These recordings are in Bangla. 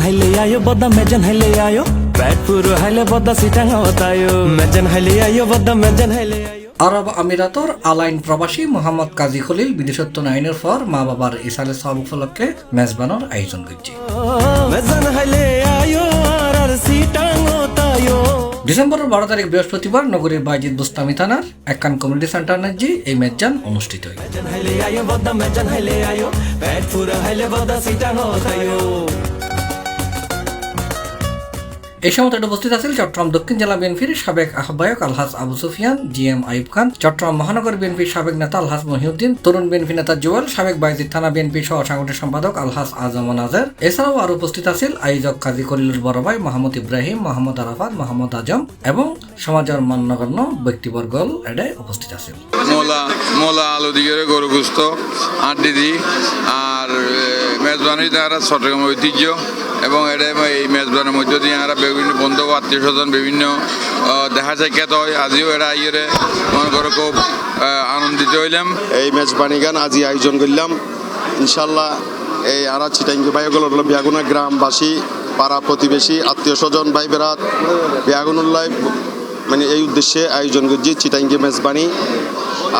হাইলে আয়ো বদা মেজান হাইলে আয়ো পেট পুরো হাইলে বদা সিটাং হতায়ো মেজান হাইলে আয়ো বদা মেজান হাইলে আয়ো। আরব আমিরাতর আলাইন প্রবাসী মোহাম্মদ কাজী খলিল বিদেশত্ব নাইনের পর মা বাবার ইসালে সব উপলক্ষে মেজবানোর আয়োজন করছে। মেজান হাইলে আয়ো আর সিটাং হতায়ো। ডিসেম্বরের 12 তারিখ বৃহস্পতিবার নগরীর বাইজিদ বুস্তামি থানার একখান কমিউনিটি সেন্টার নাজি এই মেজান অনুষ্ঠিত হয়। মেজান হাইলে আয়ো বদা মেজান হাইলে আয়ো পেট পুরো হাইলে বদা সিটাং হতায়ো। এই সময় উপস্থিত আছেন চট্টগ্রাম দক্ষিণ জেলা বিএনপির সাবেক আহ্বায়ক আলহাজ আবু সুফিয়ান, জিএম আইয়ুব খান, চট্টগ্রাম মহানগর বিএনপির সাবেক নেতা আলহাজ মহিউদ্দিন, তরুণ বিএনপি নেতা জুয়েল, সাবেক বাইজিদ থানা বিএনপি সহ সাংগঠনিক সম্পাদক আলহাজ আজম নাজের। এছাড়াও আরো উপস্থিত আছেন আয়োজক কাজী খলিলুর বড় ভাই মোহাম্মদ ইব্রাহিম, মোহাম্মদ আরাফাত, মোহাম্মদ আজম এবং সমাজের মান্যগণ্য ব্যক্তিবর্গ এডে উপস্থিত আছেন। মোলা আলু দিয়ে গরু গুস্ত আড্ডি দি আর মেজবানি দ্বারা চট্টগ্রাম ঐতিহ্য এবং এটা এই মেজবানের মধ্যে দিয়ে আমরা বিভিন্ন বন্ধু আত্মীয় স্বজন বিভিন্ন দেখা যায় খ্যাত হয়। আজিও এরা ইয়ে মনে করো খুব আনন্দিত হইলাম। এই মেজবানি গান আজি আয়োজন করলাম ইনশাল্লাহ। এই আরা চিটাঙ্গি ভাইগুলো হলো বিয়াগুনা গ্রামবাসী, পাড়া প্রতিবেশী, আত্মীয় স্বজন, ভাই বেরাত বিয়াগুনুল্লাহ মানে এই উদ্দেশ্যে আয়োজন করছি চিটাঙ্গি মেজবানি।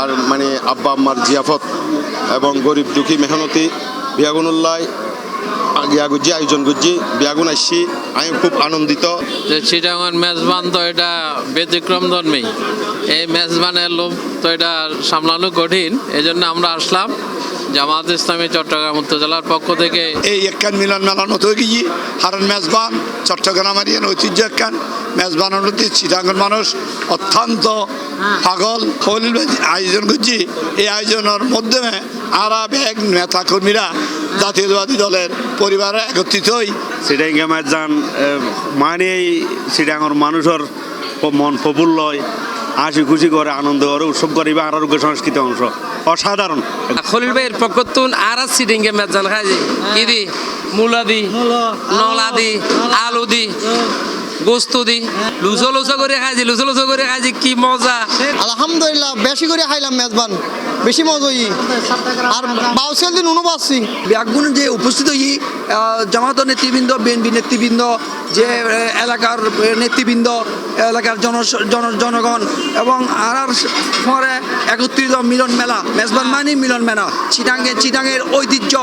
আর মানে আব্বা আম্মার জিয়াফত এবং গরিব দুঃখী মেহনতি বিয়াগুনুল্লাহ আগুজি আয়োজন করছি। বিয়াগুন আসছি, আমি খুব আনন্দিত। চিটাগং মেজবান তো এটা ব্যতিক্রম ধর্মী, এই মেজবানের লোক তো এটা সামলানো কঠিন, এই জন্য আমরা আসলাম জামাত ইসলামী চট্টগ্রাম উত্তর জেলার পক্ষ থেকে। এই একখান মিলন মেলান হতে গিয়ে হারণ মেজবান চট্টগ্রামের ঐতিহ্য একখান মেজবানের প্রতি চিটাগং মানুষ অত্যন্ত পাগল খলিল আয়োজন করছি। এই আয়োজনের মাধ্যমে আরব এক নেতা কর্মীরা জাতীয়তাবাদী দলের পরিবারে একত্রিত হই। চিটাঙ্গা মেজান মানে চিটাঙ্গর মানুষের মন প্রফুল্ল হয়, হাসি খুশি করে আনন্দ করে উৎসব করে বা আরোগ্য সংস্কৃতি অংশ অসাধারণ। খলিল ভাইয়ের পক্ষতুন আর সিডিঙ্গে মেজান খাই কি দি মূলা দি নলা দি আলু দি গোস্ত দি লুচো লুচো করে খাইছি, লুচো লুচো করে খাইছি, কি মজা। আলহামদুলিল্লাহ বেশি করে খাইলাম মেজবান, বেশি মজা হই আর বাউসেল দিন উনো পাচ্ছি। ব্যাগুন যে উপস্থিত হই জামাত নেতৃবৃন্দ, বিএনপি নেতৃবৃন্দ, যে এলাকার নেতৃবৃন্দ, এলাকার জনগণ এবং আর পরে একত্রিত মিলন মেলা, মেজবান মানি মিলন মেলা, চিটাঙ্গের ঐতিহ্য।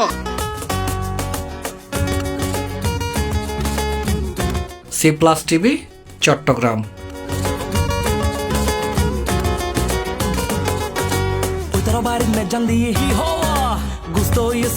C+ TV Chittagong. Oy tara barit me jan diye hi hoa gusto ye